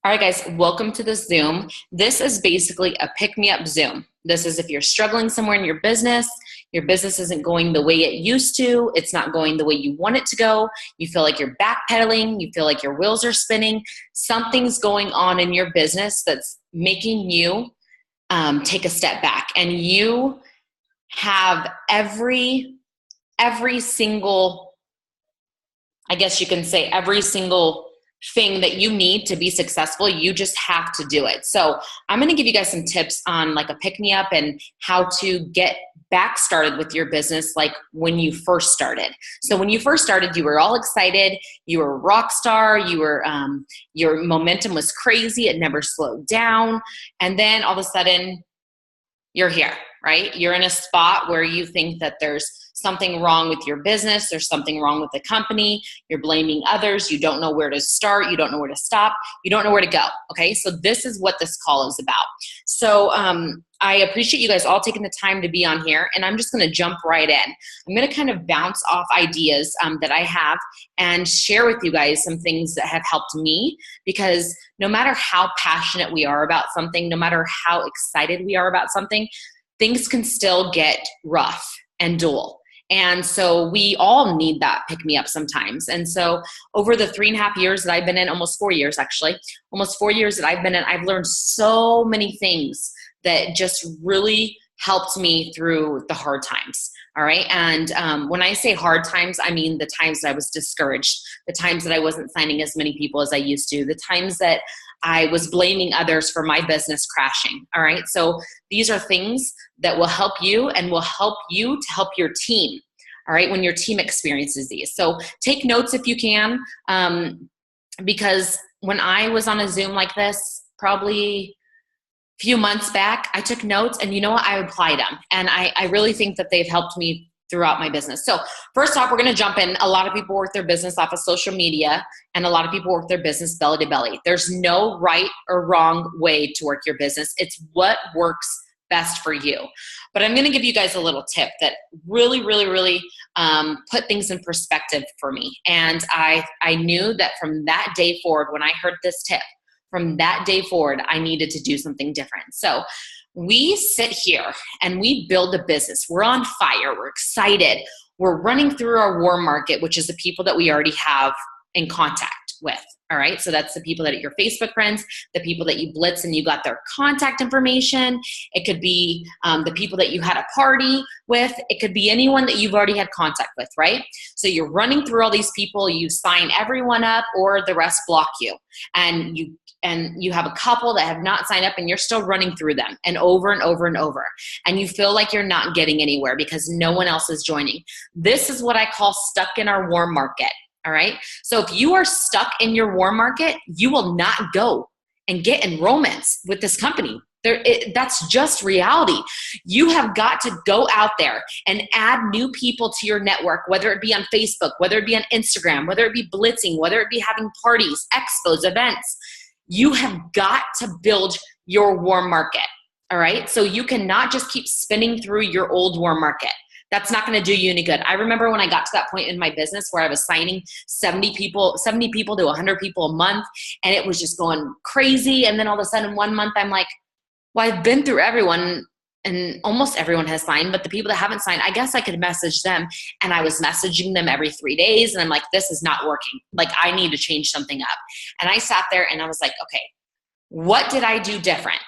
All right, guys, welcome to the Zoom. This is basically a pick-me-up Zoom. This is if you're struggling somewhere in your business isn't going the way it used to, it's not going the way you want it to go, you feel like you're backpedaling, you feel like your wheels are spinning, something's going on in your business that's making you take a step back. And you have every single, I guess you can say every single thing that you need to be successful. You just have to do it. So I'm going to give you guys some tips on like a pick-me-up and how to get back started with your business like when you first started. So when you first started, you were all excited, you were a rock star, you were your momentum was crazy, it never slowed down, and then all of a sudden you're here, right? You're in a spot where you think that there's something wrong with your business, there's something wrong with the company, you're blaming others, you don't know where to start, you don't know where to stop, you don't know where to go, okay? So this is what this call is about. So I appreciate you guys all taking the time to be on here, and I'm just gonna jump right in. I'm gonna kind of bounce off ideas that I have and share with you guys some things that have helped me, because no matter how passionate we are about something, no matter how excited we are about something, things can still get rough and dull. And so we all need that pick-me-up sometimes. And so over the 3.5 years that I've been in, almost 4 years actually, almost 4 years that I've been in, I've learned so many things that just really helped me through the hard times. All right. And when I say hard times, I mean the times that I was discouraged, the times that I wasn't signing as many people as I used to, the times that I was blaming others for my business crashing. All right. So these are things that will help you and will help you to help your team. All right. When your team experiences these. So take notes if you can, because when I was on a Zoom like this, probably a few months back, I took notes, and you know what? I applied them. And I really think that they've helped me throughout my business. So first off, we're going to jump in. A lot of people work their business off of social media, and a lot of people work their business belly to belly. There's no right or wrong way to work your business. It's what works best for you. But I'm going to give you guys a little tip that really put things in perspective for me. And I knew that from that day forward, when I heard this tip, from that day forward, I needed to do something different. So we sit here and we build a business. We're on fire. We're excited. We're running through our warm market, which is the people that we already have in contact with. All right. So that's the people that are your Facebook friends, the people that you blitz and you got their contact information. It could be the people that you had a party with. It could be anyone that you've already had contact with, right? So you're running through all these people, you sign everyone up, or the rest block you. And you have a couple that have not signed up, and you're still running through them and over and over and over. And you feel like you're not getting anywhere because no one else is joining. This is what I call stuck in our warm market. All right. So if you are stuck in your warm market, you will not go and get enrollments with this company. That's just reality. You have got to go out there and add new people to your network, whether it be on Facebook, whether it be on Instagram, whether it be blitzing, whether it be having parties, expos, events. You have got to build your warm market. All right. So you cannot just keep spinning through your old warm market. That's not going to do you any good. I remember when I got to that point in my business where I was signing 70 people to 100 people a month, and it was just going crazy. And then all of a sudden 1 month, I'm like, well, I've been through everyone, and almost everyone has signed, but the people that haven't signed, I guess I could message them. And I was messaging them every 3 days. And I'm like, this is not working. Like, I need to change something up. And I sat there and I was like, okay, what did I do different?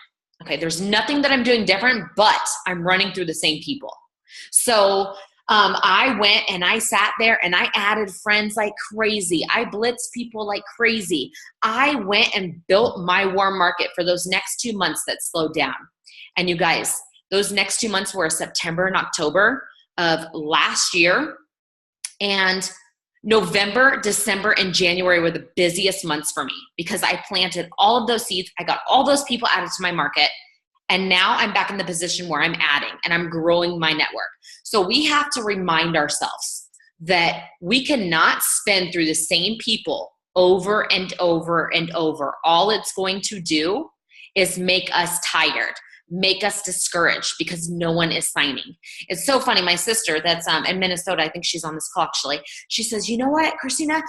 Okay, there's nothing that I'm doing different, but I'm running through the same people. So I went and I sat there and I added friends like crazy. I blitzed people like crazy. I went and built my warm market for those next 2 months that slowed down. And you guys, those next 2 months were September and October of last year. And November, December, and January were the busiest months for me because I planted all of those seeds. I got all those people added to my market. And now I'm back in the position where I'm adding and I'm growing my network. So we have to remind ourselves that we cannot spin through the same people over and over and over. All it's going to do is make us tired, make us discouraged because no one is signing. It's so funny. My sister that's in Minnesota, I think she's on this call actually, she says, you know what, Christina,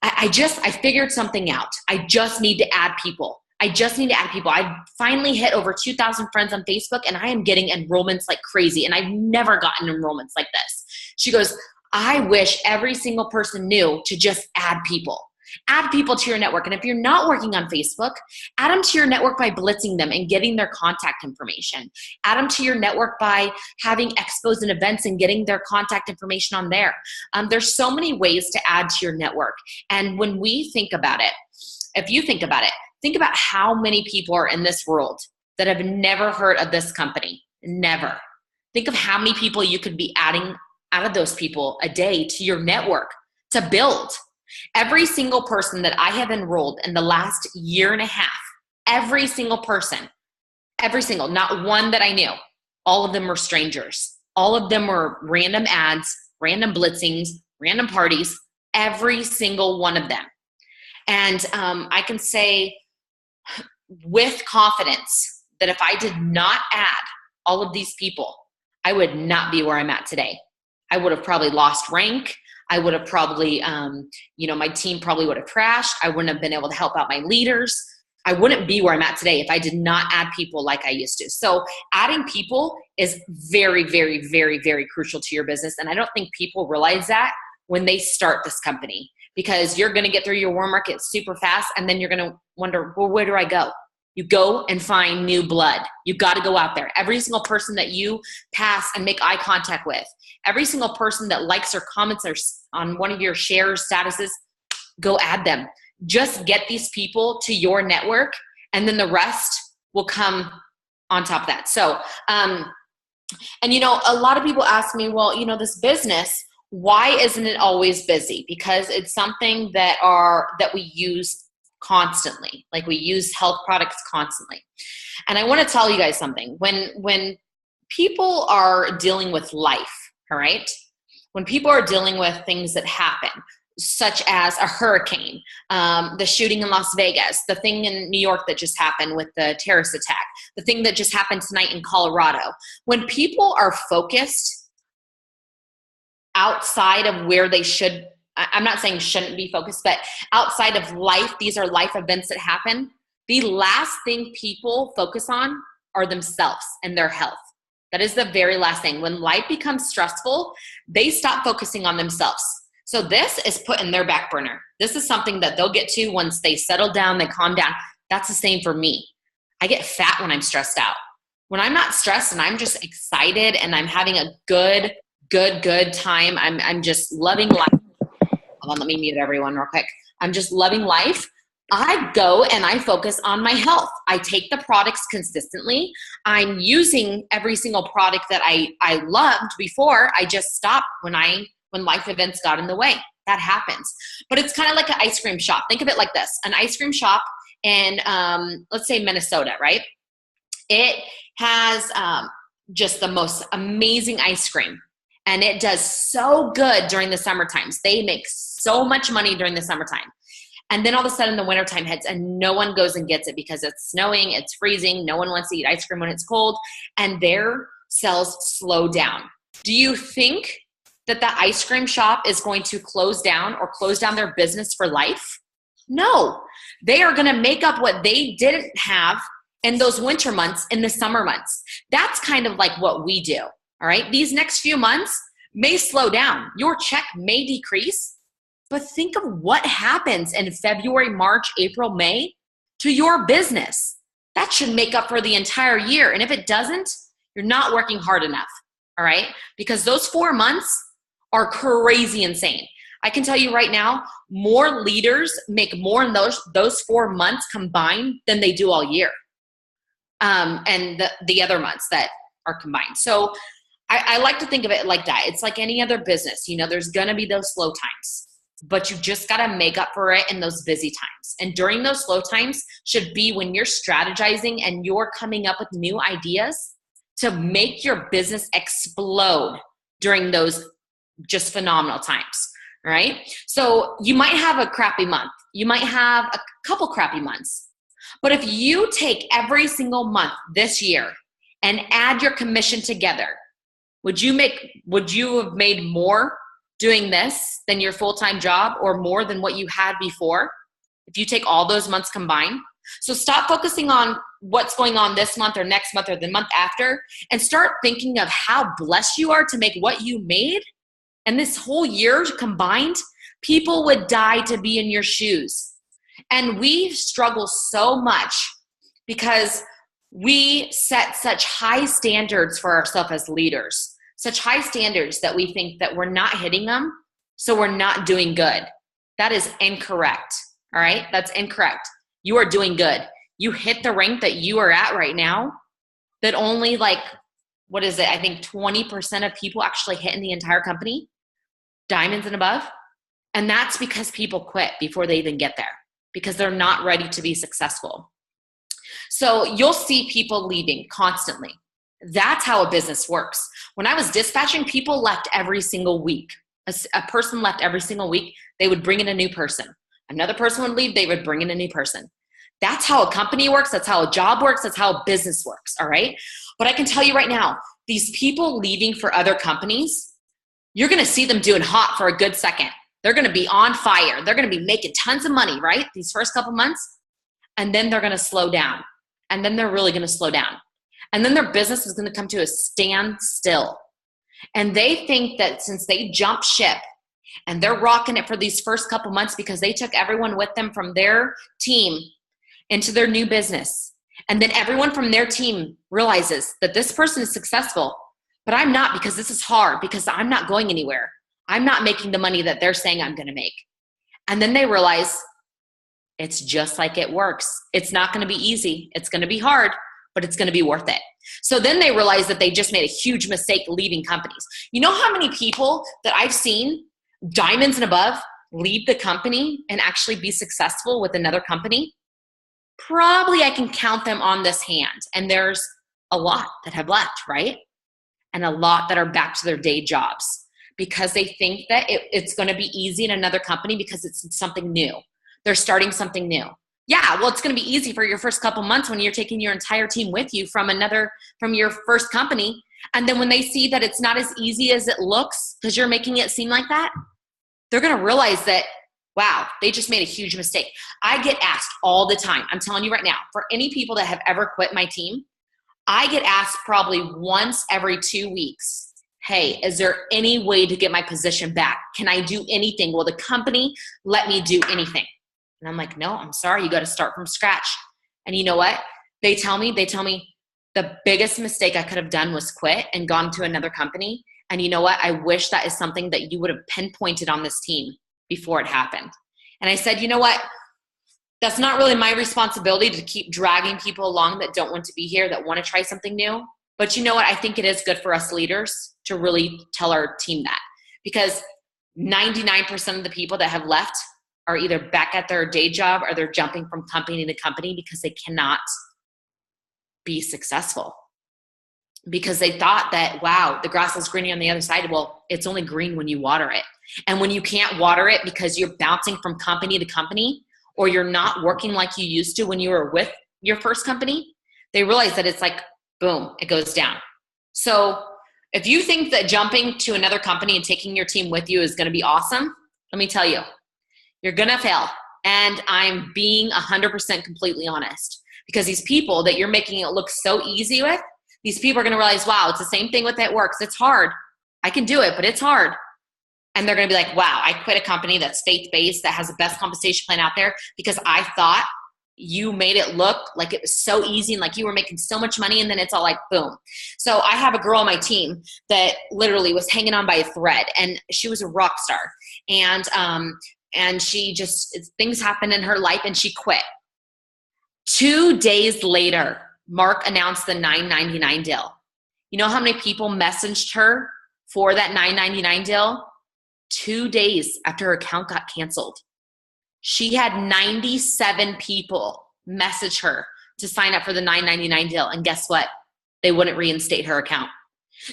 I figured something out. I just need to add people. I just need to add people. I finally hit over 2,000 friends on Facebook and I am getting enrollments like crazy. And I've never gotten enrollments like this. She goes, I wish every single person knew to just add people. Add people to your network. And if you're not working on Facebook, add them to your network by blitzing them and getting their contact information. Add them to your network by having expos and events and getting their contact information on there. There's so many ways to add to your network. And when we think about it, if you think about it, think about how many people are in this world that have never heard of this company. Never. Think of how many people you could be adding out of those people a day to your network to build. Every single person that I have enrolled in the last year and a half, every single person, every single, not one that I knew, all of them were strangers. All of them were random ads, random blitzings, random parties, every single one of them. And I can say with confidence that if I did not add all of these people, I would not be where I'm at today. I would have probably lost rank. I would have probably, my team probably would have crashed. I wouldn't have been able to help out my leaders. I wouldn't be where I'm at today if I did not add people like I used to. So adding people is very, very, very, very crucial to your business. And I don't think people realize that when they start this company, because you're going to get through your warm market super fast. And then you're going to wonder, well, where do I go? You go and find new blood. You got to go out there. Every single person that you pass and make eye contact with, every single person that likes or comments on one of your shares, statuses, go add them. Just get these people to your network, and then the rest will come on top of that. So, a lot of people ask me, well, this business, why isn't it always busy? Because it's something that we use constantly. Like we use health products constantly. And I want to tell you guys something. When people are dealing with life, all right? When people are dealing with things that happen, such as a hurricane, the shooting in Las Vegas, the thing in New York that just happened with the terrorist attack, the thing that just happened tonight in Colorado, when people are focused outside of where they should, I'm not saying shouldn't be focused, but outside of life, these are life events that happen. The last thing people focus on are themselves and their health. That is the very last thing. When life becomes stressful, they stop focusing on themselves. So this is put in their back burner. This is something that they'll get to once they settle down, they calm down. That's the same for me. I get fat when I'm stressed out. When I'm not stressed and I'm just excited and I'm having a good time, I'm just loving life. Hold on, let me mute everyone real quick. I'm just loving life. I go and I focus on my health. I take the products consistently. I'm using every single product that I loved before. I just stopped when life events got in the way. That happens. But it's kind of like an ice cream shop. Think of it like this. An ice cream shop in, let's say Minnesota, right? It has just the most amazing ice cream. And it does so good during the summer times. They make so much money during the summertime. And then all of a sudden the wintertime hits and no one goes and gets it because it's snowing, it's freezing, no one wants to eat ice cream when it's cold, and their sales slow down. Do you think that the ice cream shop is going to close down or close down their business for life? No. They are going to make up what they didn't have in those winter months, in the summer months. That's kind of like what we do. All right. These next few months may slow down. Your check may decrease, but think of what happens in February, March, April, May to your business. That should make up for the entire year. And if it doesn't, you're not working hard enough. All right. Because those 4 months are crazy insane. I can tell you right now, more leaders make more in those 4 months combined than they do all year. And the other months that are combined. So I like to think of it like that. It's like any other business. There's going to be those slow times, but you just got to make up for it in those busy times. And during those slow times should be when you're strategizing and you're coming up with new ideas to make your business explode during those just phenomenal times, right? So you might have a crappy month. You might have a couple crappy months. But if you take every single month this year and add your commission together, would you have made more doing this than your full-time job or more than what you had before? If you take all those months combined, So stop focusing on what's going on this month or next month or the month after, and start thinking of how blessed you are to make what you made. And this whole year combined, people would die to be in your shoes. And we struggle so much because we set such high standards for ourselves as leaders, such high standards that we think that we're not hitting them, so we're not doing good. That is incorrect, all right? That's incorrect. You are doing good. You hit the rank that you are at right now that only I think 20% of people actually hit in the entire company, diamonds and above. And that's because people quit before they even get there, because they're not ready to be successful. So you'll see people leaving constantly. That's how a business works. When I was dispatching, people left every single week. A person left every single week. They would bring in a new person. Another person would leave. They would bring in a new person. That's how a company works. That's how a job works. That's how a business works, all right? But I can tell you right now, these people leaving for other companies, you're going to see them doing hot for a good second. They're going to be on fire. They're going to be making tons of money, right? These first couple months. And then they're going to slow down. And then they're really going to slow down. And then their business is going to come to a standstill. And they think that since they jumped ship and they're rocking it for these first couple months because they took everyone with them from their team into their new business. And then everyone from their team realizes that this person is successful, but I'm not, because this is hard, because I'm not going anywhere. I'm not making the money that they're saying I'm going to make. And then they realize it's just like it works. It's not going to be easy. It's going to be hard, but it's going to be worth it. So then they realize that they just made a huge mistake leaving companies. You know how many people that I've seen, diamonds and above, leave the company and actually be successful with another company? Probably I can count them on this hand. And there's a lot that have left, right? And a lot that are back to their day jobs because they think that it's going to be easy in another company because it's something new. They're starting something new. Yeah, well, it's going to be easy for your first couple months when you're taking your entire team with you from your first company. And then when they see that it's not as easy as it looks because you're making it seem like that, they're going to realize that, wow, they just made a huge mistake. I get asked all the time. I'm telling you right now, for any people that have ever quit my team, I get asked probably once every 2 weeks, hey, is there any way to get my position back? Can I do anything? Will the company let me do anything? And I'm like, no, I'm sorry. You got to start from scratch. And you know what? They tell me the biggest mistake I could have done was quit and gone to another company. And you know what? I wish that is something that you would have pinpointed on this team before it happened. And I said, you know what? That's not really my responsibility to keep dragging people along that don't want to be here, that want to try something new. But you know what? I think it is good for us leaders to really tell our team that, because 99% of the people that have left are either back at their day job or they're jumping from company to company because they cannot be successful. Because they thought that, wow, the grass is greener on the other side. Well, it's only green when you water it. And when you can't water it because you're bouncing from company to company, or you're not working like you used to when you were with your first company, they realize that it's like, boom, it goes down. So if you think that jumping to another company and taking your team with you is going to be awesome, let me tell you, you're going to fail. And I'm being 100% completely honest, because these people that you're making it look so easy with, these people are going to realize, wow, it's the same thing with It Works. It's hard. I can do it, but it's hard. And they're going to be like, wow, I quit a company that's faith-based, that has the best compensation plan out there, because I thought you made it look like it was so easy and like you were making so much money, and then it's all like, boom. So I have a girl on my team that literally was hanging on by a thread, and she was a rock star. And she just, things happened in her life and she quit. 2 days later, Mark announced the $9.99 deal. You know how many people messaged her for that $9.99 deal? 2 days after her account got canceled. She had 97 people message her to sign up for the $9.99 deal. And guess what? They wouldn't reinstate her account.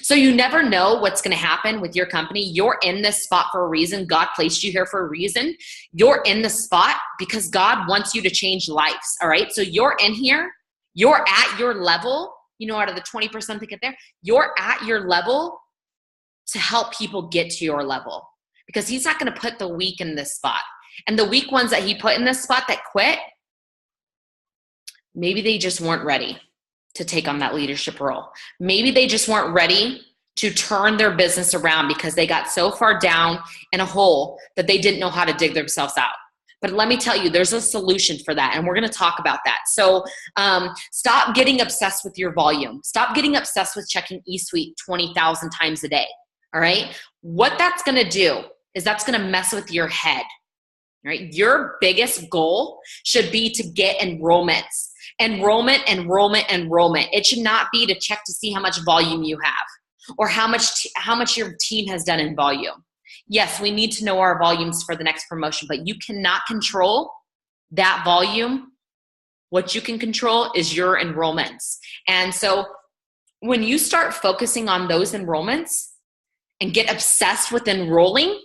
So you never know what's going to happen with your company. You're in this spot for a reason. God placed you here for a reason. You're in the spot because God wants you to change lives. All right. So you're in here. You're at your level, out of the 20% that get there, you're at your level to help people get to your level, because he's not going to put the weak in this spot. And the weak ones that he put in this spot that quit, Maybe they just weren't ready to take on that leadership role. Maybe they just weren't ready to turn their business around because they got so far down in a hole that they didn't know how to dig themselves out. But let me tell you, there's a solution for that, and we're going to talk about that. So stop getting obsessed with your volume. Stop getting obsessed with checking eSuite 20,000 times a day, all right? What that's going to do is that's going to mess with your head, right? Your biggest goal should be to get enrollments. Enrollment. It should not be to check to see how much volume you have or how much your team has done in volume. Yes, we need to know our volumes for the next promotion, but you cannot control that volume. What you can control is your enrollments. And so when you start focusing on those enrollments and get obsessed with enrolling,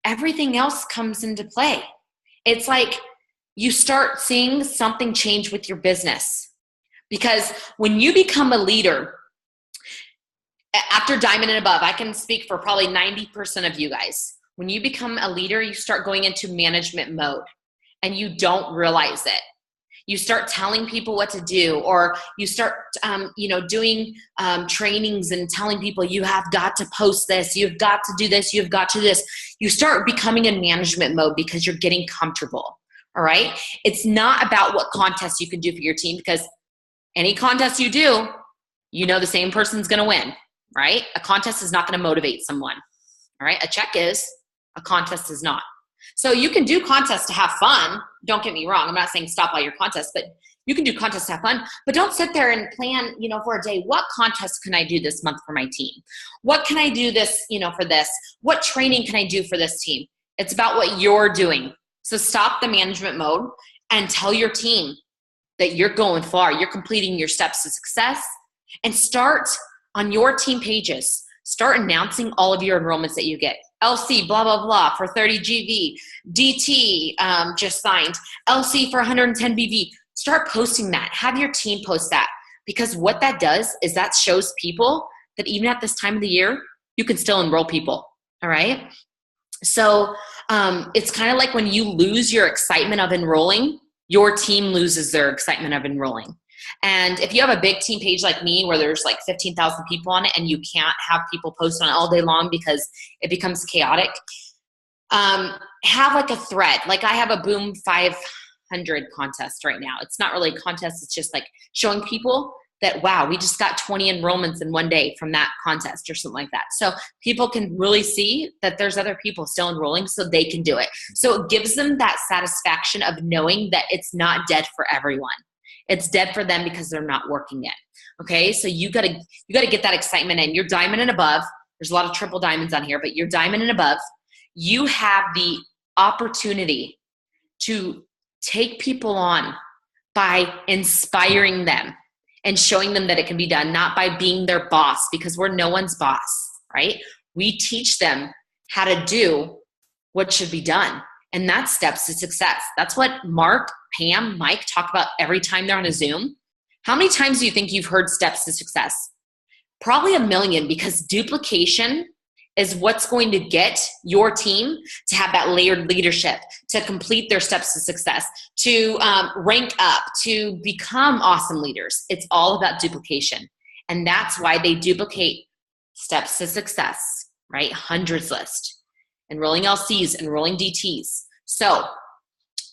everything else comes into play. It's like you start seeing something change with your business. Because when you become a leader, after Diamond and above, I can speak for probably 90% of you guys. When you become a leader, you start going into management mode and you don't realize it. You start telling people what to do, or you start, doing trainings and telling people you have got to post this, you've got to do this, you've got to do this. You start becoming in management mode because you're getting comfortable, all right? It's not about what contests you can do for your team, because any contest you do, you know the same person's going to win, right? A contest is not going to motivate someone, all right? A check is, a contest is not. So you can do contests to have fun. Don't get me wrong. I'm not saying stop all your contests, but you can do contests to have fun. But don't sit there and plan, for a day, what contest can I do this month for my team? What can I do this, for this? What training can I do for this team? It's about what you're doing. So stop the management mode and tell your team that you're going far. You're completing your steps to success, and start on your team pages. Start announcing all of your enrollments that you get. LC, blah, blah, blah, for 30 GV. DT just signed. LC for 110 BV. Start posting that. Have your team post that. Because what that does is that shows people that even at this time of the year, you can still enroll people, all right? So it's kind of like when you lose your excitement of enrolling, your team loses their excitement of enrolling. And if you have a big team page like me where there's like 15,000 people on it and you can't have people post on it all day long because it becomes chaotic, have like a thread. Like I have a Boom 500 contest right now. It's not really a contest. It's just like showing people that, wow, we just got 20 enrollments in one day from that contest or something like that. So people can really see that there's other people still enrolling so they can do it. So it gives them that satisfaction of knowing that it's not dead for everyone. It's dead for them because they're not working it. Okay, so you gotta get that excitement in. You're diamond and above. There's a lot of triple diamonds on here, but you're diamond and above. You have the opportunity to take people on by inspiring them and showing them that it can be done, not by being their boss, because we're no one's boss, right? We teach them how to do what should be done. And that's steps to success. That's what Mark, Pam, Mike talk about every time they're on a Zoom. How many times do you think you've heard steps to success? Probably a million, because duplication is what's going to get your team to have that layered leadership, to complete their steps to success, to rank up, to become awesome leaders. It's all about duplication. And that's why they duplicate steps to success, right? Hundreds list. Enrolling LCs, enrolling DTs. So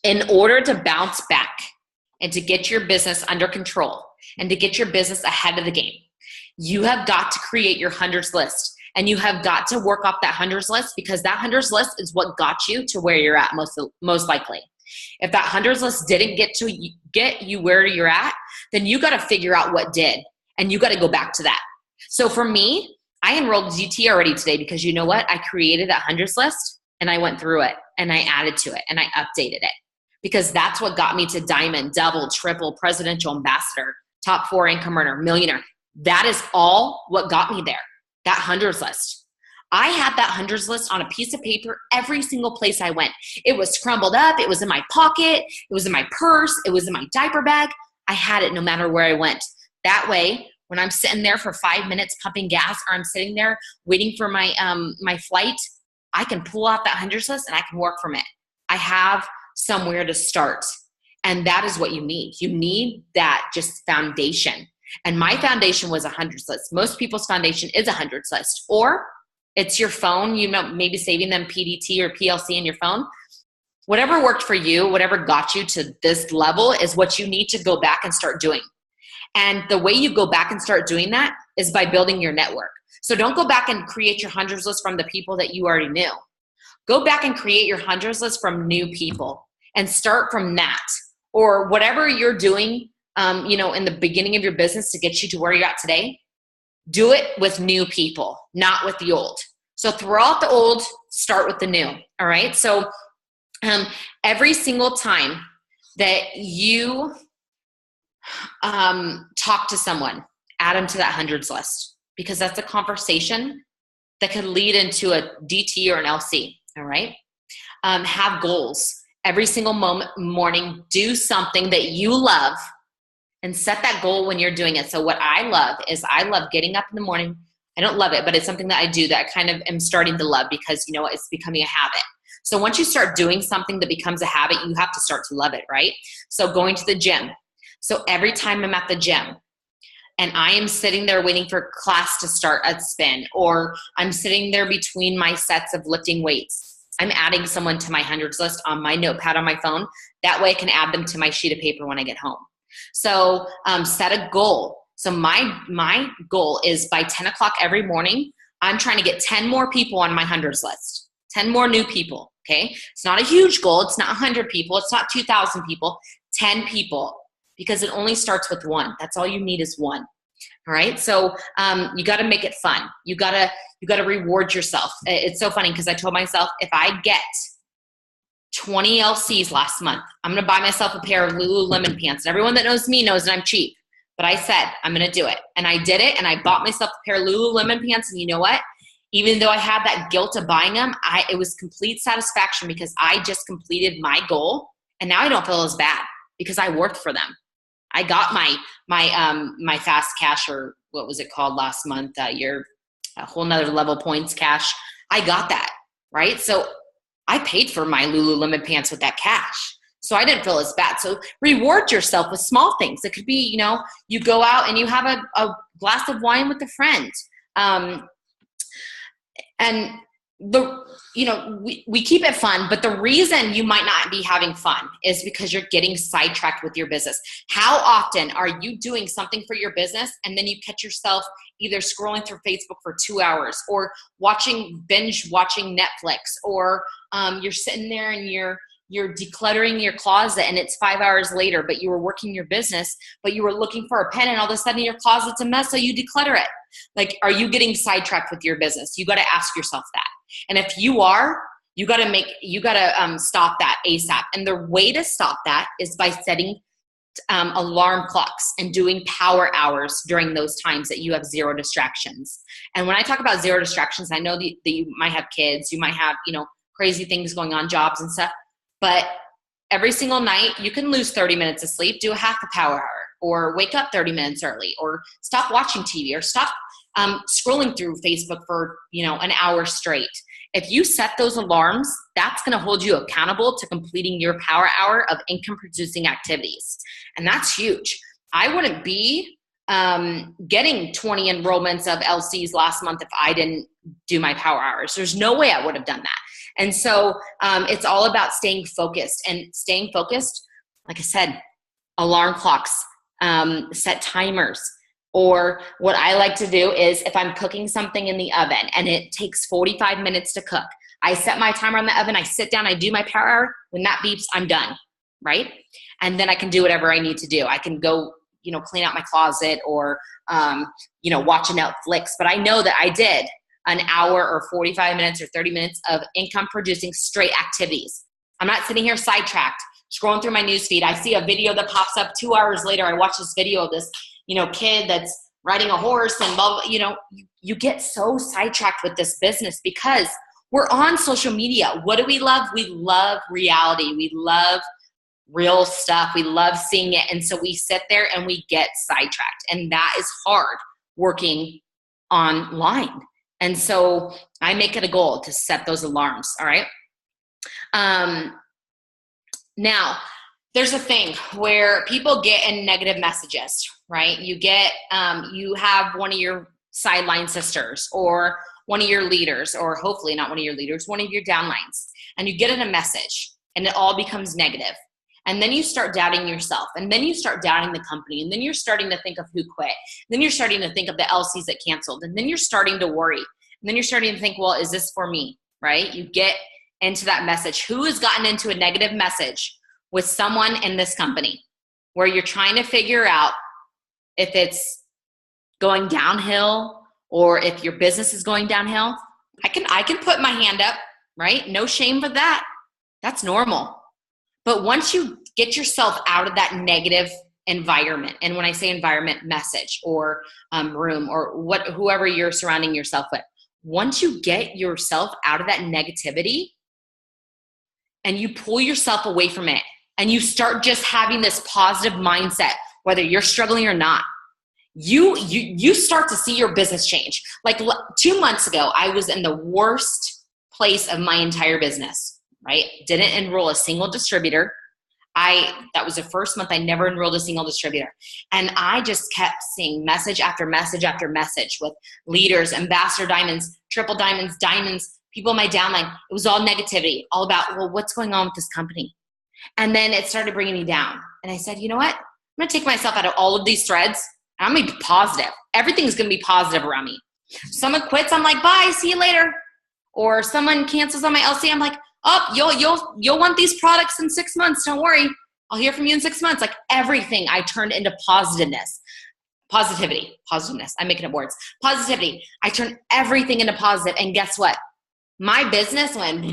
in order to bounce back and to get your business under control and to get your business ahead of the game, you have got to create your hundreds list, and you have got to work off that hundreds list, because that hundreds list is what got you to where you're at most likely. If that hundreds list didn't get you where you're at, then you got to figure out what did, and you got to go back to that. So for me, I enrolled DT already today because you know what? I created that hundreds list and I went through it and I added to it and I updated it, because that's what got me to diamond, double, triple, presidential ambassador, top 4 income earner, millionaire. That is all what got me there, that hundreds list. I had that hundreds list on a piece of paper every single place I went. It was scrumbled up. It was in my pocket. It was in my purse. It was in my diaper bag. I had it no matter where I went. That way, when I'm sitting there for 5 minutes pumping gas, or I'm sitting there waiting for my my flight, I can pull out that hundreds list and I can work from it. I have somewhere to start. And that is what you need. You need that just foundation. And my foundation was a hundreds list. Most people's foundation is a hundreds list, or it's your phone, maybe saving them PDT or PLC in your phone. Whatever worked for you, whatever got you to this level is what you need to go back and start doing. And the way you go back and start doing that is by building your network. So don't go back and create your hundreds list from the people that you already knew. Go back and create your hundreds list from new people and start from that. Or whatever you're doing, in the beginning of your business to get you to where you're at today, do it with new people, not with the old. So throw out the old, start with the new. All right. So every single time that you talk to someone, add them to that hundreds list, because that's a conversation that could lead into a DT or an LC. All right. Have goals. Every single morning, do something that you love and set that goal when you're doing it. So what I love is I love getting up in the morning. I don't love it, but it's something that I do that I kind of am starting to love because, it's becoming a habit. So once you start doing something that becomes a habit, you have to start to love it, right? So going to the gym. So every time I'm at the gym and I am sitting there waiting for class to start at spin, or I'm sitting there between my sets of lifting weights, I'm adding someone to my hundreds list on my notepad on my phone. That way I can add them to my sheet of paper when I get home. So set a goal. So my goal is by 10 o'clock every morning, I'm trying to get 10 more people on my hundreds list, 10 more new people, okay? It's not a huge goal. It's not 100 people. It's not 2,000 people, 10 people, because it only starts with one. That's all you need is one. All right. So you got to make it fun. You got to reward yourself. It's so funny because I told myself if I get 20 LCs last month, I'm going to buy myself a pair of Lululemon pants. And everyone that knows me knows that I'm cheap, but I said, I'm going to do it. And I did it. And I bought myself a pair of Lululemon pants. And you know what? Even though I had that guilt of buying them, it was complete satisfaction because I just completed my goal. And now I don't feel as bad because I worked for them. I got my fast cash, or what was it called last month? Your a whole nother level points cash. I got that, right? So I paid for my Lululemon pants with that cash. So I didn't feel as bad. So reward yourself with small things. It could be, you go out and you have a glass of wine with a friend. And we keep it fun, but the reason you might not be having fun is because you're getting sidetracked with your business. How often are you doing something for your business and then you catch yourself either scrolling through Facebook for 2 hours or binge watching Netflix, or you're sitting there and you're decluttering your closet and it's 5 hours later, but you were working your business, but you were looking for a pen and all of a sudden your closet's a mess, so you declutter it. Like, are you getting sidetracked with your business? You got to ask yourself that. And if you are, you got to stop that ASAP. And the way to stop that is by setting alarm clocks and doing power hours during those times that you have zero distractions. And when I talk about zero distractions, I know that you might have kids, you might have, crazy things going on, jobs and stuff, but every single night you can lose 30 minutes of sleep, do a half a power hour, or wake up 30 minutes early, or stop watching TV, or stop scrolling through Facebook for, an hour straight. If you set those alarms, that's going to hold you accountable to completing your power hour of income producing activities. And that's huge. I wouldn't be getting 20 enrollments of LCs last month if I didn't do my power hours. There's no way I would have done that. And so it's all about staying focused, and staying focused, like I said, alarm clocks, set timers. Or what I like to do is if I'm cooking something in the oven and it takes 45 minutes to cook, I set my timer on the oven, I sit down, I do my power hour. When that beeps, I'm done, right? And then I can do whatever I need to do. I can go, clean out my closet, or, watch a Netflix. But I know that I did an hour or 45 minutes or 30 minutes of income producing straight activities. I'm not sitting here sidetracked, scrolling through my newsfeed. I see a video that pops up 2 hours later. I watch this video of this kid that's riding a horse and blah, blah, you get so sidetracked with this business because we're on social media. What do we love? We love reality. We love real stuff. We love seeing it. And so we sit there and we get sidetracked, and that is hard working online. And so I make it a goal to set those alarms. All right. Now, There's a thing where people get in negative messages, right? You get, you have one of your sideline sisters or one of your leaders, or hopefully not one of your leaders, one of your downlines, and you get in a message and it all becomes negative. And then you start doubting yourself, and then you start doubting the company, and then you're starting to think of who quit. And then you're starting to think of the LCs that canceled, and then you're starting to worry. And then you're starting to think, well, is this for me, right? You get into that message. Who has gotten into a negative message with someone in this company where you're trying to figure out if it's going downhill or if your business is going downhill? I can put my hand up, right? No shame for that. That's normal. But once you get yourself out of that negative environment, and when I say environment, message or room or whoever you're surrounding yourself with, once you get yourself out of that negativity and you pull yourself away from it and you start just having this positive mindset, whether you're struggling or not, you start to see your business change. Like 2 months ago, I was in the worst place of my entire business. Right? Didn't enroll a single distributor. That was the first month I never enrolled a single distributor. And I just kept seeing message after message after message with leaders, ambassador diamonds, triple diamonds, diamonds, people in my downline. It was all negativity, all about, well, what's going on with this company? And then it started bringing me down. And I said, you know what? I'm going to take myself out of all of these threads. And I'm going to be positive. Everything's going to be positive around me. Someone quits, I'm like, bye, see you later. Or someone cancels on my LC, I'm like, oh, you'll want these products in 6 months. Don't worry. I'll hear from you in 6 months. Like everything I turned into positivity. I'm making up words. Positivity. I turned everything into positive. And guess what? My business went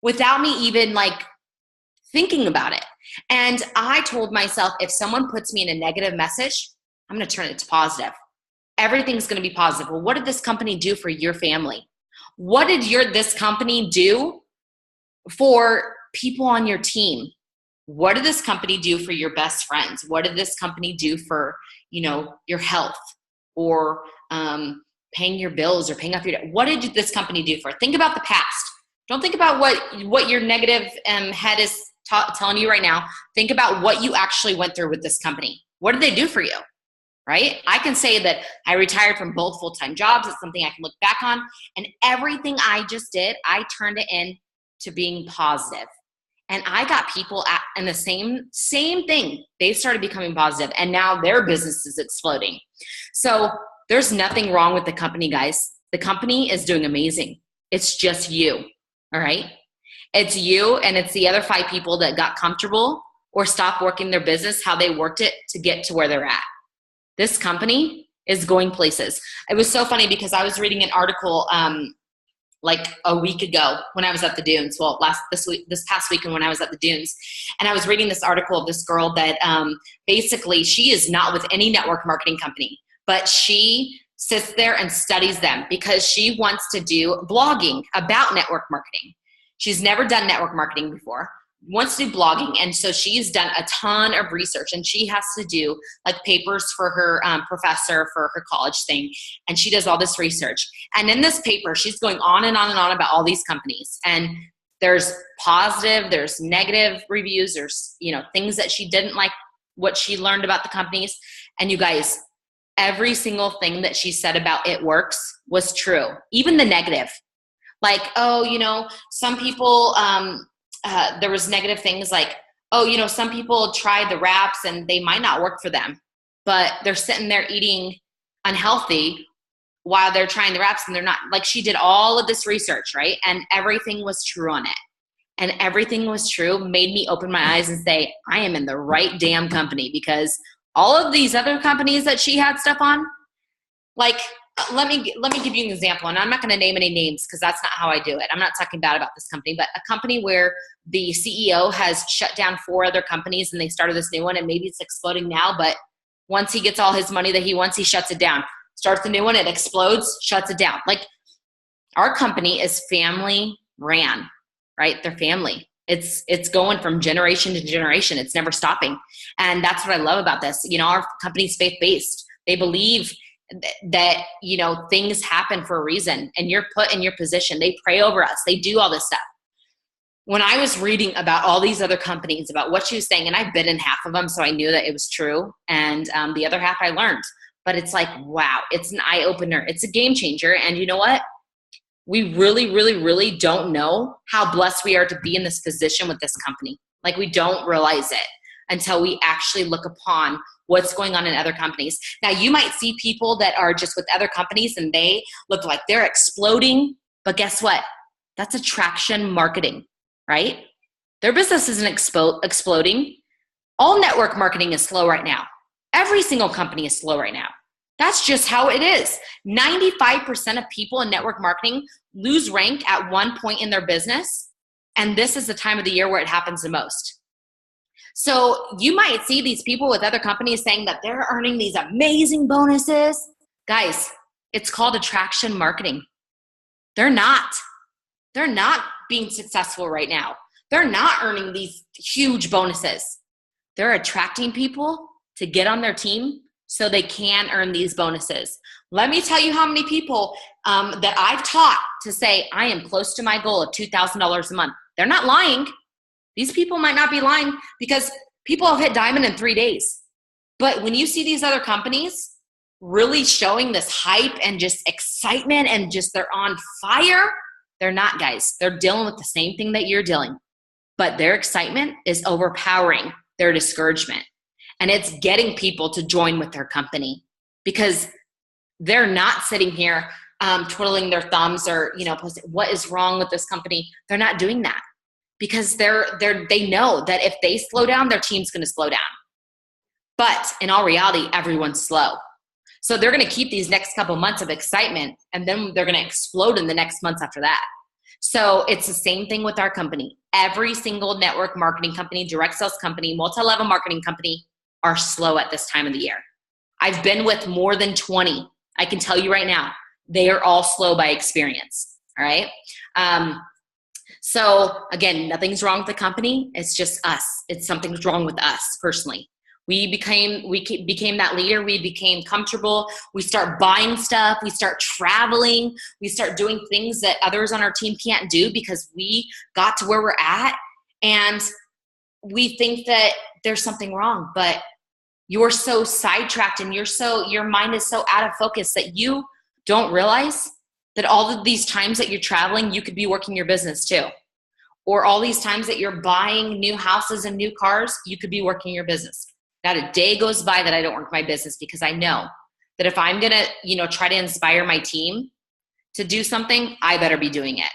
without me even like thinking about it. And I told myself, if someone puts me in a negative message, I'm going to turn it to positive. Everything's going to be positive. Well, what did this company do for your family? What did this company do for people on your team? What did this company do for your best friends? What did this company do for, your health or paying your bills or paying off your debt? What did this company do for? Think about the past. Don't think about what your negative head is telling you right now. Think about what you actually went through with this company. What did they do for you? Right? I can say that I retired from both full-time jobs. It's something I can look back on. And everything I just did, I turned it into being positive. And I got people in the same thing. They started becoming positive, and now their business is exploding. So there's nothing wrong with the company, guys. The company is doing amazing. It's just you, all right? It's you, and it's the other 5 people that got comfortable or stopped working their business how they worked it to get to where they're at. This company is going places. It was so funny because I was reading an article like a week ago when I was at the Dunes. Well, this past weekend when I was at the Dunes. And I was reading this article of this girl that basically she is not with any network marketing company, but she sits there and studies them because she wants to do blogging about network marketing. She's never done network marketing before. Wants to do blogging, and so she's done a ton of research, and she has to do like papers for her professor for her college thing, and she does all this research. And in this paper, she's going on and on and on about all these companies, and there's positive, there's negative reviews, there's things that she didn't like what she learned about the companies. And you guys, every single thing that she said about It Works was true, even the negative. Like, some people there was negative things like, some people tried the wraps and they might not work for them, but they're sitting there eating unhealthy while they're trying the wraps, and they're not. Like, she did all of this research, right? And everything was true on it. And everything was true, made me open my eyes and say, I am in the right damn company, because all of these other companies that she had stuff on, like, let me give you an example, and I'm not going to name any names because that's not how I do it. I'm not talking bad about this company, but a company where the CEO has shut down 4 other companies and they started this new one, and maybe it's exploding now, but once he gets all his money that he wants, he shuts it down. Starts a new one, it explodes, shuts it down. Like, our company is family ran, right? They're family. It's going from generation to generation. It's never stopping. And that's what I love about this. Our company's faith-based. They believe that things happen for a reason, and you're put in your position. They pray over us. They do all this stuff. when I was reading about all these other companies, about what she was saying, and I've been in half of them, so I knew that it was true. And the other half I learned. But it's like, wow, it's an eye opener. It's a game changer. And you know what? We really, really, really don't know how blessed we are to be in this position with this company. Like, we don't realize it until we actually look upon what's going on in other companies. Now, you might see people that are just with other companies and they look like they're exploding, but guess what? That's attraction marketing, right? Their business isn't exploding. All network marketing is slow right now. Every single company is slow right now. That's just how it is. 95% of people in network marketing lose rank at one point in their business, and this is the time of the year where it happens the most. So you might see these people with other companies saying that they're earning these amazing bonuses. Guys, it's called attraction marketing. They're not. They're not being successful right now. They're not earning these huge bonuses. They're attracting people to get on their team so they can earn these bonuses. Let me tell you how many people that I've taught to say, I am close to my goal of $2,000 a month. They're not lying. These people might not be lying because people have hit diamond in 3 days. But when you see these other companies really showing this hype and just excitement and just they're on fire, they're not, guys. They're dealing with the same thing that you're dealing. But their excitement is overpowering their discouragement. And it's getting people to join with their company because they're not sitting here twiddling their thumbs or, posting, what is wrong with this company? They're not doing that because they know that if they slow down, their team's going to slow down. But in all reality, everyone's slow. So they're going to keep these next couple months of excitement, and then they're going to explode in the next months after that. So it's the same thing with our company. Every single network marketing company, direct sales company, multi-level marketing company are slow at this time of the year. I've been with more than 20. I can tell you right now, they are all slow by experience. All right. So again, nothing's wrong with the company. It's just us. It's something's wrong with us personally. We became that leader. We became comfortable. We start buying stuff. We start traveling. We start doing things that others on our team can't do because we got to where we're at. And we think that there's something wrong, but you're so sidetracked and your mind is so out of focus that you don't realize that all of these times that you're traveling, you could be working your business too. Or all these times that you're buying new houses and new cars, you could be working your business. Not a day goes by that I don't work my business because I know that if I'm going to, try to inspire my team to do something, I better be doing it.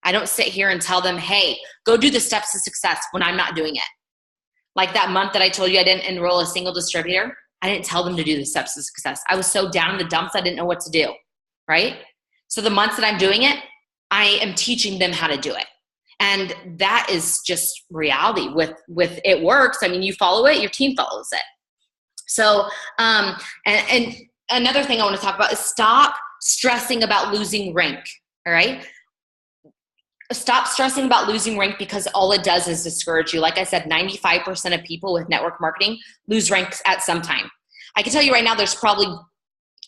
I don't sit here and tell them, hey, go do the steps to success when I'm not doing it. Like that month that I told you I didn't enroll a single distributor, I didn't tell them to do the steps to success. I was so down in the dumps, I didn't know what to do, right? So the months that I'm doing it, I am teaching them how to do it. And that is just reality with it works. I mean, you follow it, your team follows it. So, and another thing I want to talk about is stop stressing about losing rank. All right. Stop stressing about losing rank because all it does is discourage you. Like I said, 95% of people with network marketing lose ranks at some time. I can tell you right now, there's probably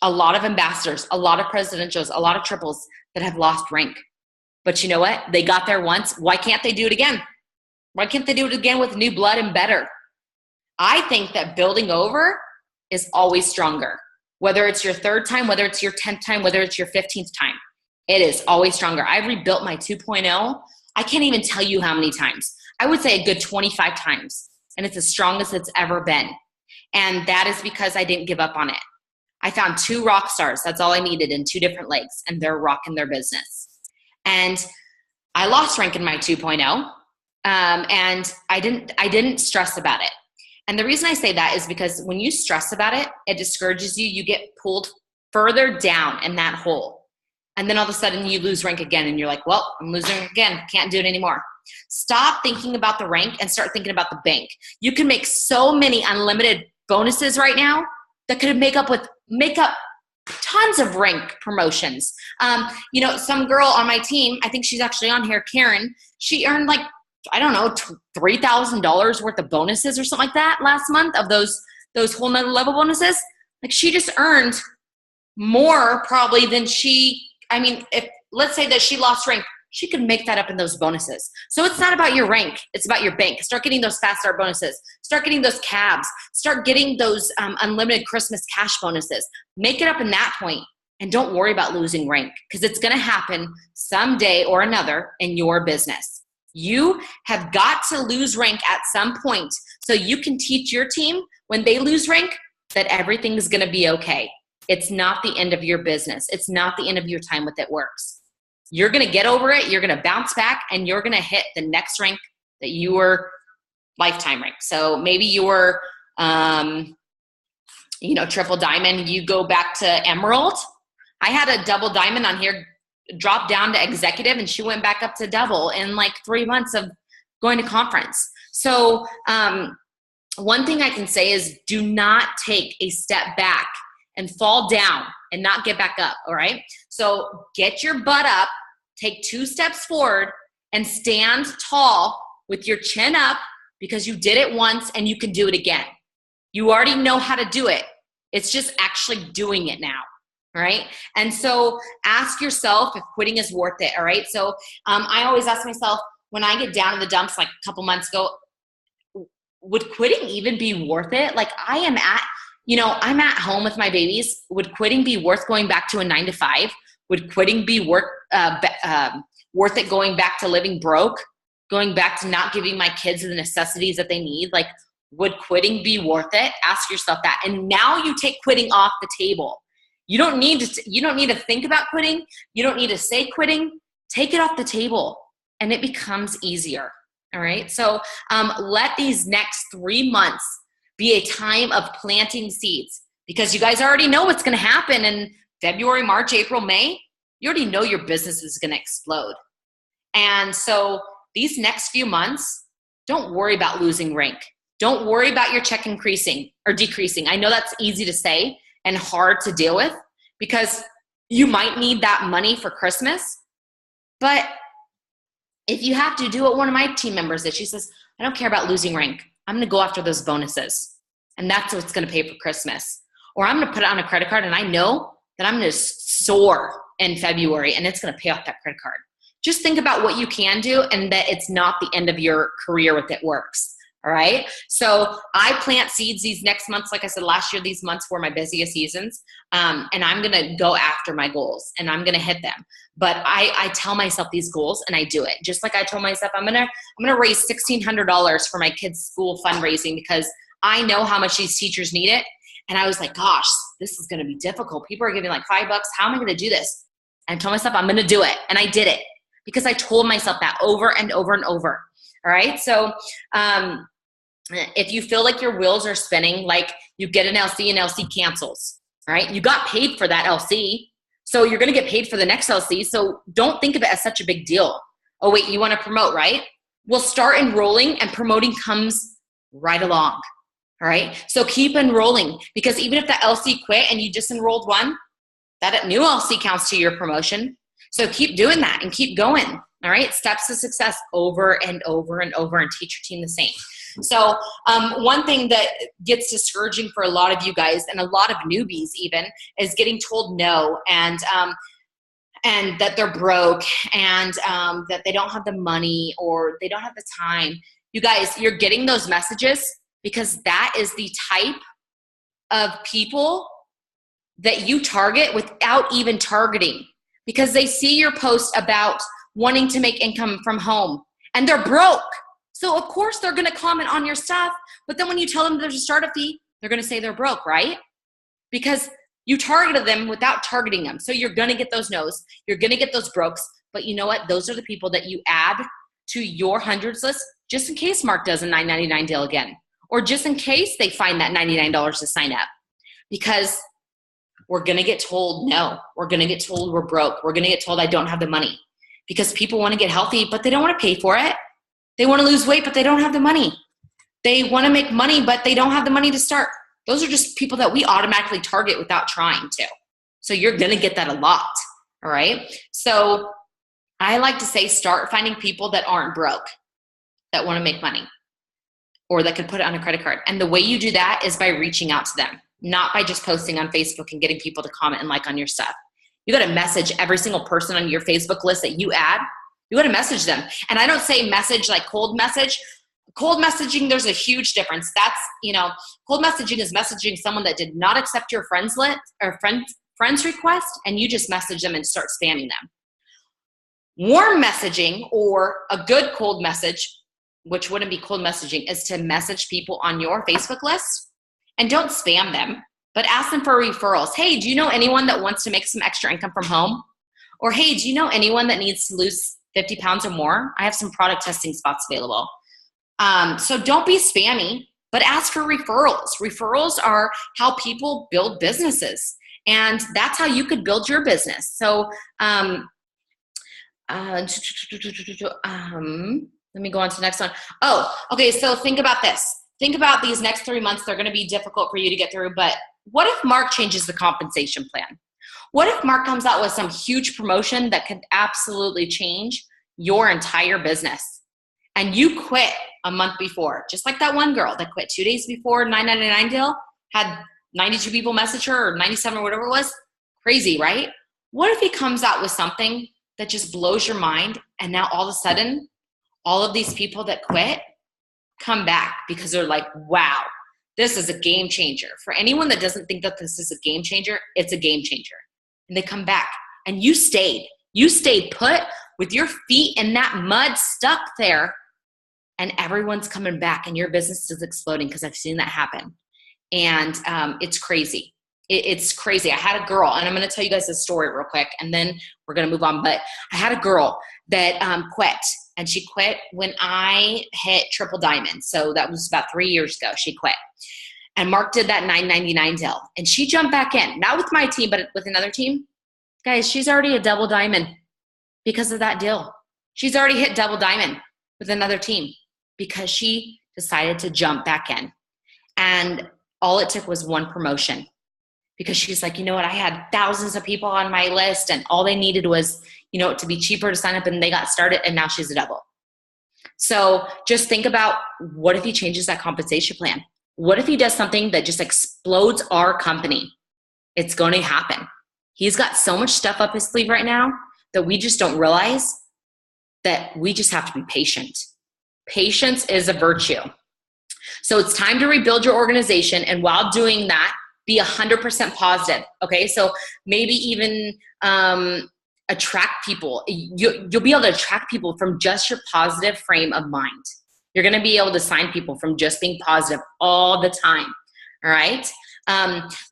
a lot of ambassadors, a lot of presidentials, a lot of triples that have lost rank. But you know what? They got there once. Why can't they do it again? Why can't they do it again with new blood and better? I think that building over is always stronger. Whether it's your third time, whether it's your 10th time, whether it's your 15th time, it is always stronger. I've rebuilt my 2.0. I can't even tell you how many times. I would say a good 25 times. And it's the strongest it's ever been. And that is because I didn't give up on it. I found 2 rock stars. That's all I needed in 2 different legs. And they're rocking their business. And I lost rank in my 2.0. And I didn't stress about it. And the reason I say that is because when you stress about it, it discourages you. You get pulled further down in that hole. And then all of a sudden you lose rank again and you're like, well, I'm losing again. Can't do it anymore. Stop thinking about the rank and start thinking about the bank. You can make so many unlimited bonuses right now that could make up tons of rank promotions. Some girl on my team, I think she's actually on here, Karen, she earned $3,000 worth of bonuses or something like that last month of those whole nother level bonuses. Like she just earned more probably than if let's say that she lost rank she could make that up in those bonuses. So it's not about your rank. It's about your bank. Start getting those fast start bonuses. Start getting those cabs. Start getting those unlimited Christmas cash bonuses. Make it up in that point, and don't worry about losing rank, because it's going to happen someday or another in your business. You have got to lose rank at some point so you can teach your team when they lose rank that everything is going to be okay. It's not the end of your business. It's not the end of your time with It Works. You're going to get over it. You're going to bounce back, and you're going to hit the next rank that you were lifetime rank. So maybe you were, triple diamond. You go back to emerald. I had a double diamond on here, drop down to executive, and she went back up to double in like 3 months of going to conference. So one thing I can say is do not take a step back and fall down and not get back up, all right? So get your butt up, take 2 steps forward, and stand tall with your chin up, because you did it once and you can do it again. You already know how to do it. It's just actually doing it now, all right? And so ask yourself if quitting is worth it, all right? So I always ask myself, when I get down in the dumps like a couple months ago, would quitting even be worth it? Like I'm at home with my babies. Would quitting be worth going back to a 9-to-5? Would quitting be worth it going back to living broke? Going back to not giving my kids the necessities that they need? Like, would quitting be worth it? Ask yourself that. And now you take quitting off the table. You don't need to think about quitting. You don't need to say quitting. Take it off the table, and it becomes easier. All right. So let these next 3 months be a time of planting seeds, because you guys already know what's going to happen in February, March, April, May. You already know your business is going to explode. And so these next few months, don't worry about losing rank. Don't worry about your check increasing or decreasing. I know that's easy to say and hard to deal with, because you might need that money for Christmas. But if you have to do what one of my team members did, she says, I don't care about losing rank. I'm going to go after those bonuses, and that's what's going to pay for Christmas. Or I'm going to put it on a credit card, and I know that I'm going to soar in February, and it's going to pay off that credit card. Just think about what you can do, and that it's not the end of your career with It Works. All right. So I plant seeds these next months. Like I said, last year, these months were my busiest seasons. And I'm going to go after my goals, and I'm going to hit them. But I tell myself these goals, and I do it. Just like I told myself, I'm going to raise $1,600 for my kids' school fundraising, because I know how much these teachers need it. And I was like, gosh, this is going to be difficult. People are giving like $5. How am I going to do this? And I told myself I'm going to do it. And I did it, because I told myself that over and over and over. All right. So if you feel like your wheels are spinning, like you get an LC and LC cancels, all right? You got paid for that LC. So you're going to get paid for the next LC. So don't think of it as such a big deal. Oh, wait, you want to promote, right? We'll start enrolling, and promoting comes right along. All right. So keep enrolling, because even if that LC quit and you just enrolled one, that new LC counts to your promotion. So keep doing that and keep going. All right. Steps to success over and over and over, and teach your team the same. So one thing that gets discouraging for a lot of you guys, and a lot of newbies even, is getting told no, and that they're broke, and that they don't have the money, or they don't have the time. You guys, you're getting those messages because that is the type of people that you target without even targeting, because they see your post about wanting to make income from home, and they're broke. So of course they're going to comment on your stuff, but then when you tell them there's a startup fee, they're going to say they're broke, right? Because you targeted them without targeting them. So you're going to get those no's, you're going to get those brokes, but you know what? Those are the people that you add to your hundreds list, just in case Mark does a $9.99 deal again, or just in case they find that $99 to sign up. Because we're going to get told no, we're going to get told we're broke, we're going to get told I don't have the money, because people want to get healthy, but they don't want to pay for it. They want to lose weight, but they don't have the money. They want to make money, but they don't have the money to start. Those are just people that we automatically target without trying to. So you're going to get that a lot, all right? So I like to say, start finding people that aren't broke, that want to make money, or that could put it on a credit card. And the way you do that is by reaching out to them, not by just posting on Facebook and getting people to comment and like on your stuff. You got to message every single person on your Facebook list that you add, You got to message them. And I don't say message like cold message. Cold messaging, there's a huge difference. That's, cold messaging is messaging someone that did not accept your friends list or friends request, and you just message them and start spamming them. Warm messaging, or a good cold message, which wouldn't be cold messaging, is to message people on your Facebook list and don't spam them, but ask them for referrals. Hey, do you know anyone that wants to make some extra income from home? Or hey, do you know anyone that needs to lose 50 pounds or more? I have some product testing spots available. So don't be spammy, but ask for referrals. Referrals are how people build businesses, and that's how you could build your business. So let me go on to the next one. Oh, okay, so think about this. Think about these next 3 months. They're going to be difficult for you to get through, but what if Mark changes the compensation plan? What if Mark comes out with some huge promotion that could absolutely change your entire business, and you quit a month before, just like that one girl that quit 2 days before $9.99 deal, had 92 people message her, or 97 or whatever it was? Crazy, right? What if he comes out with something that just blows your mind, and now all of a sudden, all of these people that quit come back because they're like, wow, this is a game changer. For anyone that doesn't think that this is a game changer, it's a game changer. And they come back, and you stayed. You stayed put with your feet in that mud stuck there, and everyone's coming back, and your business is exploding, because I've seen that happen. And it's crazy. It's crazy. I had a girl, and I'm going to tell you guys this story real quick, and then we're going to move on. But I had a girl that quit, and she quit when I hit triple diamond. So that was about 3 years ago. She quit. And Mark did that $9.99 deal, and she jumped back in, not with my team, but with another team. Guys, she's already a double diamond because of that deal. She's already hit double diamond with another team because she decided to jump back in. And all it took was one promotion, because she's like, you know what? I had thousands of people on my list, and all they needed was, to be cheaper to sign up, and they got started, and now she's a double. So just think about, what if he changes that compensation plan? What if he does something that just explodes our company? It's going to happen. He's got so much stuff up his sleeve right now that we just don't realize, that we just have to be patient. Patience is a virtue. So it's time to rebuild your organization. And while doing that, be 100% positive. Okay. So maybe even attract people. You'll be able to attract people from just your positive frame of mind. You're going to be able to sign people from just being positive all the time. All right.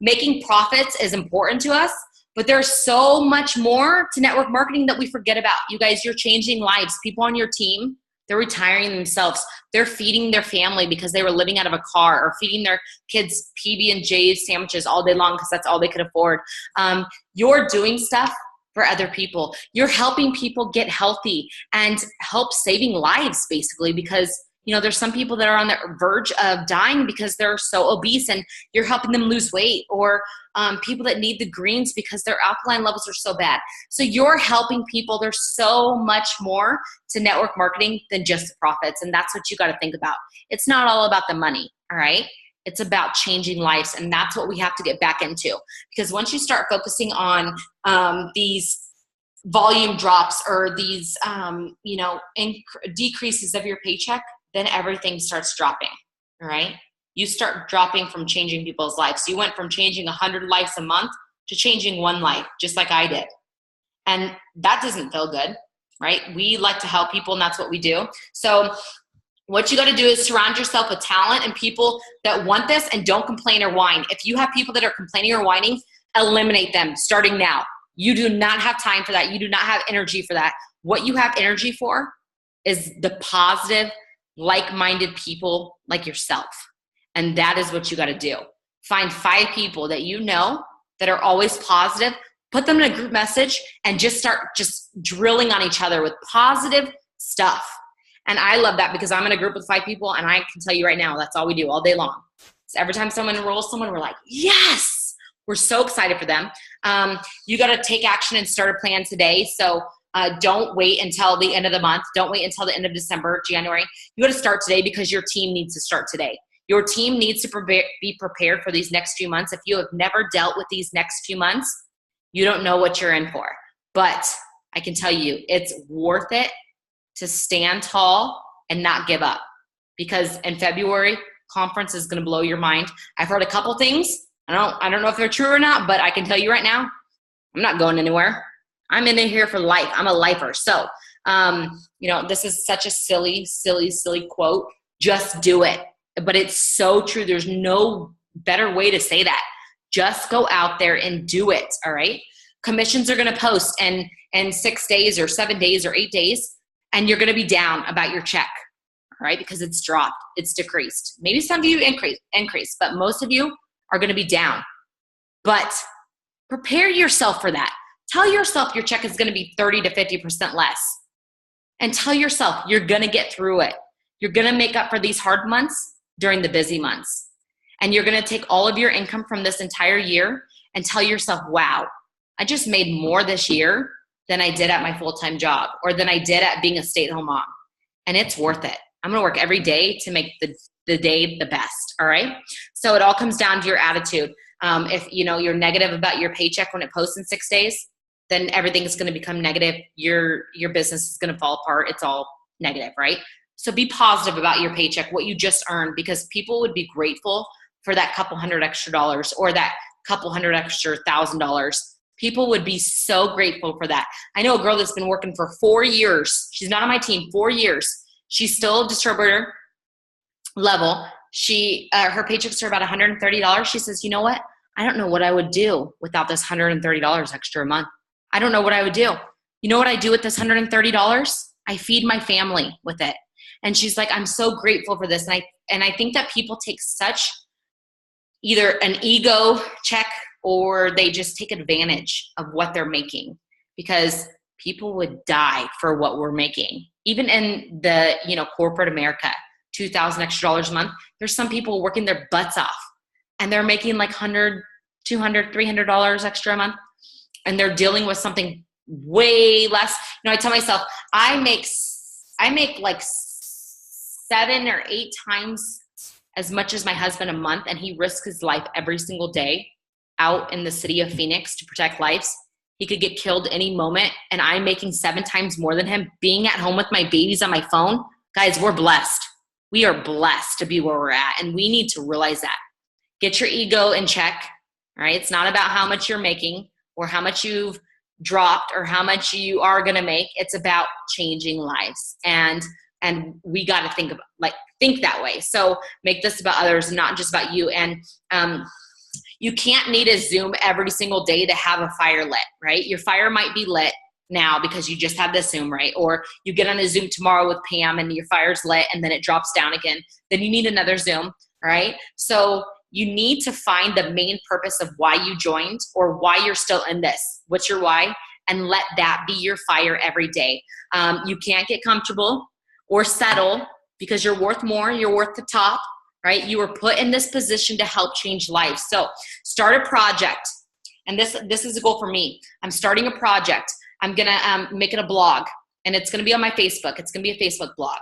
Making profits is important to us, but there's so much more to network marketing that we forget about. You guys, you're changing lives. People on your team, they're retiring themselves. They're feeding their family because they were living out of a car, or feeding their kids PB&J sandwiches all day long because that's all they could afford. You're doing stuff for other people. You're helping people get healthy and help saving lives, basically, because there's some people that are on the verge of dying because they're so obese, and you're helping them lose weight, or people that need the greens because their alkaline levels are so bad. So you're helping people. There's so much more to network marketing than just the profits, and that's what you got to think about. It's not all about the money, all right? It's about changing lives, and that's what we have to get back into, because once you start focusing on these volume drops, or these decreases of your paycheck, then everything starts dropping, all right? You start dropping from changing people's lives. You went from changing 100 lives a month to changing one life, just like I did. And that doesn't feel good, right? We like to help people, and that's what we do. So what you got to do is surround yourself with talent and people that want this, and don't complain or whine. If you have people that are complaining or whining, eliminate them starting now. You do not have time for that. You do not have energy for that. What you have energy for is the positive, like-minded people like yourself. And that is what you got to do. Find 5 people that that are always positive, put them in a group message, and just start drilling on each other with positive stuff. And I love that, because I'm in a group with 5 people, and I can tell you right now, that's all we do all day long. So every time someone enrolls someone, we're like, yes, we're so excited for them. You got to take action and start a plan today. So don't wait until the end of the month. Don't wait until the end of December, January. You got to start today, because your team needs to start today. Your team needs to be prepared for these next few months. If you have never dealt with these next few months, you don't know what you're in for. But I can tell you, it's worth it to stand tall and not give up. Because in February, conference is going to blow your mind. I've heard a couple things. I don't know if they're true or not, but I can tell you right now, I'm not going anywhere. I'm in here for life. I'm a lifer. So, this is such a silly quote. Just do it. But it's so true. There's no better way to say that. Just go out there and do it. All right. Commissions are going to post in 6 days or 7 days or 8 days, and you're going to be down about your check. All right. Because it's dropped. It's decreased. Maybe some of you increase, but most of you are going to be down. But prepare yourself for that. Tell yourself your check is going to be 30 to 50% less. And tell yourself you're going to get through it. You're going to make up for these hard months during the busy months. And you're going to take all of your income from this entire year and tell yourself, wow, I just made more this year than I did at my full-time job or than I did at being a stay-at-home mom. And it's worth it. I'm going to work every day to make the day the best. All right. So it all comes down to your attitude. If you're negative about your paycheck when it posts in 6 days, then everything is going to become negative. Your business is going to fall apart. It's all negative, right? So be positive about your paycheck, what you just earned, because people would be grateful for that couple $100 extra or that couple $100 extra $1,000. People would be so grateful for that. I know a girl that's been working for 4 years. She's not on my team, 4 years. She's still a distributor level. Her paychecks are about $130. She says, you know what? I don't know what I would do without this $130 extra a month. I don't know what I would do. You know what I do with this $130? I feed my family with it. And she's like, I'm so grateful for this. And I think that people take such either an ego check or they just take advantage of what they're making, because people would die for what we're making. Even in the, corporate America, $2,000 extra a month, there's some people working their butts off and they're making like $100, $200, $300 extra a month. And they're dealing with something way less. I tell myself, I make like 7 or 8 times as much as my husband a month, and he risks his life every single day out in the city of Phoenix to protect lives. He could get killed any moment, and I'm making 7 times more than him, being at home with my babies on my phone. Guys, we're blessed. We are blessed to be where we're at, and we need to realize that. Get your ego in check, all right? It's not about how much you're making or how much you've dropped or how much you are going to make. It's about changing lives. And we got to think that way. So make this about others, not just about you. And you can't need a Zoom every single day to have a fire lit, right? Your fire might be lit now because you just had this Zoom, right? Or you get on a Zoom tomorrow with Pam and your fire's lit and then it drops down again. Then you need another Zoom, right? So you need to find the main purpose of why you joined or why you're still in this. What's your why? And let that be your fire every day. You can't get comfortable or settle because you're worth more. You're worth the top, right? You were put in this position to help change lives. So start a project. And this is a goal for me. I'm starting a project. I'm going to make it a blog, and it's going to be on my Facebook. It's going to be a Facebook blog,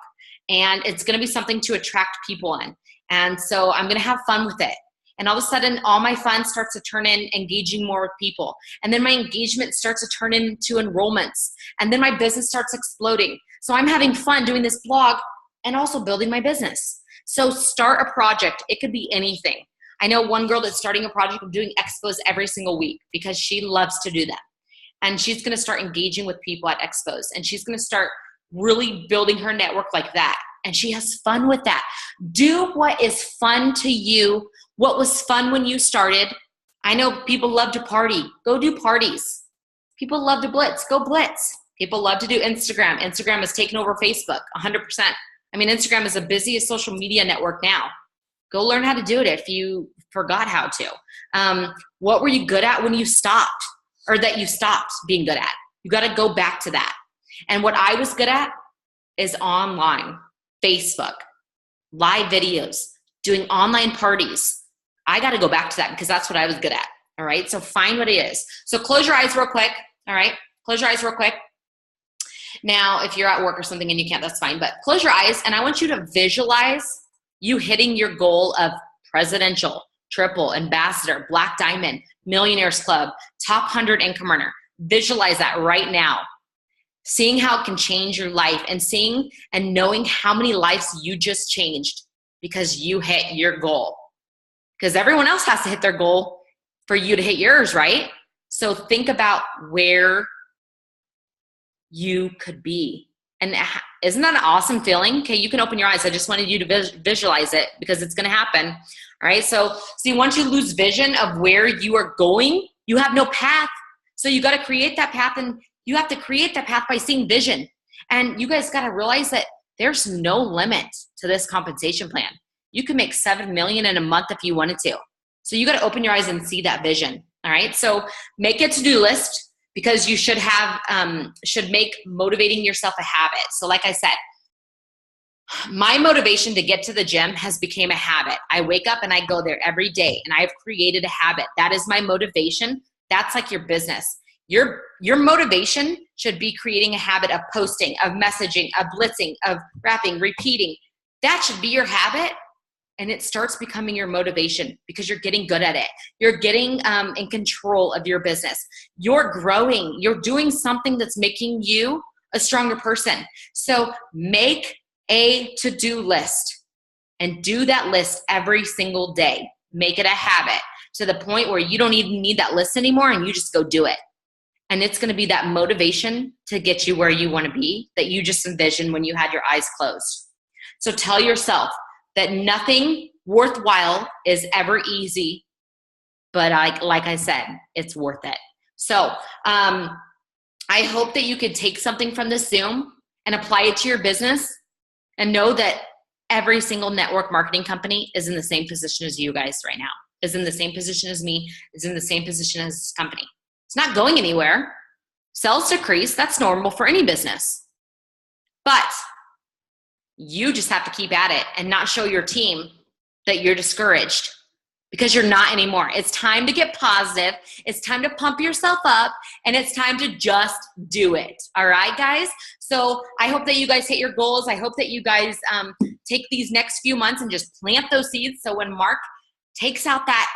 and it's going to be something to attract people in. And so I'm going to have fun with it. And all of a sudden, all my fun starts to turn in engaging more with people. And then my engagement starts to turn into enrollments. And then my business starts exploding. So I'm having fun doing this blog and also building my business. So start a project. It could be anything. I know one girl that's starting a project of doing expos every single week because she loves to do that. And she's going to start engaging with people at expos. And she's going to start really building her network like that. And she has fun with that. Do what is fun to you. What was fun when you started? I know people love to party. Go do parties. People love to blitz. Go blitz. People love to do Instagram. Instagram has taken over Facebook 100%. I mean, Instagram is the busiest social media network now. Go learn how to do it if you forgot how to. What were you good at when you stopped, or that you stopped being good at? You got to go back to that. And what I was good at is online, Facebook, live videos, doing online parties. I got to go back to that because that's what I was good at. All right. So find what it is. So close your eyes real quick. All right. Close your eyes real quick. Now, if you're at work or something and you can't, that's fine. But close your eyes, and I want you to visualize you hitting your goal of presidential, triple, ambassador, black diamond, millionaires club, top 100 income earner. Visualize that right now. seeing how it can change your life, and seeing and knowing how many lives you just changed because you hit your goal. Because everyone else has to hit their goal for you to hit yours, right? So think about where you could be. And isn't that an awesome feeling? Okay, you can open your eyes. I just wanted you to visualize it because it's going to happen. All right, so see, once you lose vision of where you are going, you have no path. So you got to create that path, and you have to create that path by seeing vision. And you guys got to realize that there's no limit to this compensation plan. You can make $7 million in a month if you wanted to. So you got to open your eyes and see that vision. All right. So make a to-do list, because you should make motivating yourself a habit. So like I said, my motivation to get to the gym has become a habit. I wake up and I go there every day, and I've created a habit. That is my motivation. That's like your business. Your motivation should be creating a habit of posting, of messaging, of blitzing, of rapping, repeating. That should be your habit. And it starts becoming your motivation because you're getting good at it. You're getting in control of your business. You're growing. You're doing something that's making you a stronger person. So make a to-do list and do that list every single day. Make it a habit to the point where you don't even need that list anymore, and you just go do it. And it's going to be that motivation to get you where you want to be that you just envisioned when you had your eyes closed. So tell yourself that nothing worthwhile is ever easy, but like I said, it's worth it. So I hope that you could take something from this Zoom and apply it to your business, and know that every single network marketing company is in the same position as you guys right now, is in the same position as me, is in the same position as this company. It's not going anywhere. Sales decrease, that's normal for any business. But you just have to keep at it and not show your team that you're discouraged, because you're not anymore. It's time to get positive. It's time to pump yourself up, and it's time to just do it. All right, guys? So I hope that you guys hit your goals. I hope that you guys take these next few months and just plant those seeds. So when Mark takes out that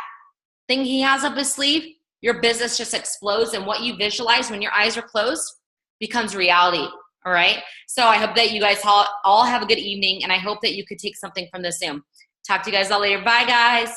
thing he has up his sleeve, your business just explodes, and what you visualize when your eyes are closed becomes reality. All right. So I hope that you guys all have a good evening, and I hope that you could take something from this Zoom. Talk to you guys all later. Bye, guys.